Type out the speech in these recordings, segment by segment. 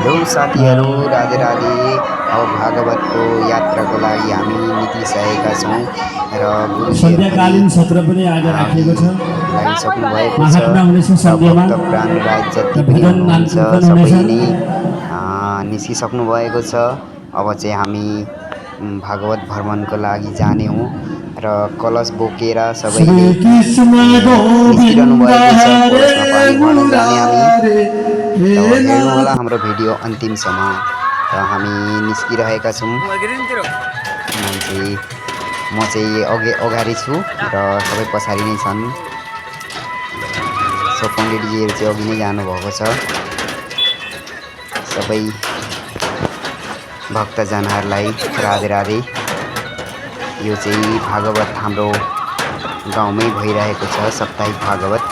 Hello साथीहरू, राधे राधे। अब भागवतको यात्राको लागि हामी निक्लिसकेका छौँ र गुरुजीहरू पनि सन्ध्याकालीन सत्र पनि आज राखिएको छ। लागिसक्नु भएको छ महात्मा हुनेछ र सन्ध्यामा भक्त प्राणराज जति र पनि भजन नाम हुनुहुन्छ कीर्तन सबै हुनेछ। नै निस्किसक्नु भएको छ। अब चाहिँ हामी भागवत भ्रमणको लागि जाने हौँ र कलश बोकेर सबैले श्री कृष्ण निस्किरहनु गोविन्द भएको छ। हरे कलशमा पानी भर्न जाने हामी। मुरारे हे र हेर्नु होला नाथ। हाम्रो भिडियो अन्तिमसम्म। र हामी निस्किरहेका छौँ। मान्छे म चाहिँ अगाडि छु र सबै पछाडि नै छन्। सो पण्डितजीहरू चाहिँ अघि नै जानुभएको छ। सबै भक्तजनहरूलाई राधे राधे। यो चाहिँ भागवत हाम्रो गाउँमै भइरहेको छ, साप्ताहिक भागवत।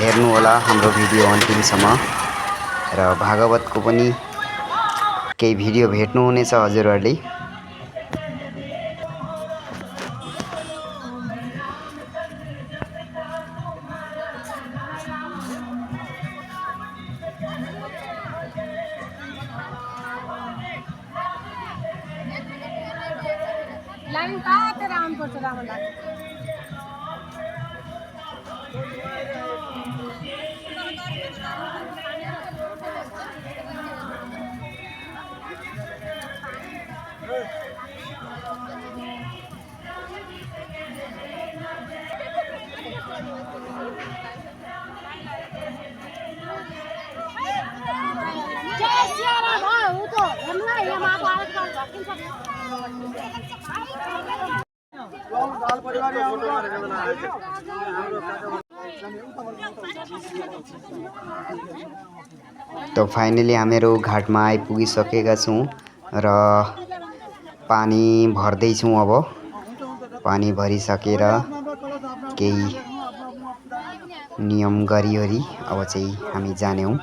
हेर्नु होला हाम्रो भिडियो अन्तिमसम्म र भागवतको पनि केही भिडियो भेट्नुहुनेछ हजुरहरूले। लाइन काटेर आउनुपर्छ रामलाई। जय सिया राम। हो त हेर्नुलाई यहाँ माथि आएको झक्किन्छ। तो फाइनली हामीहरू घाटमा आइपुगिसकेका छौँ र पानी भर्दैछौँ। अब पानी भरिसकेर केही नियम गरिवरी अब चाहिँ हामी जाने हौँ।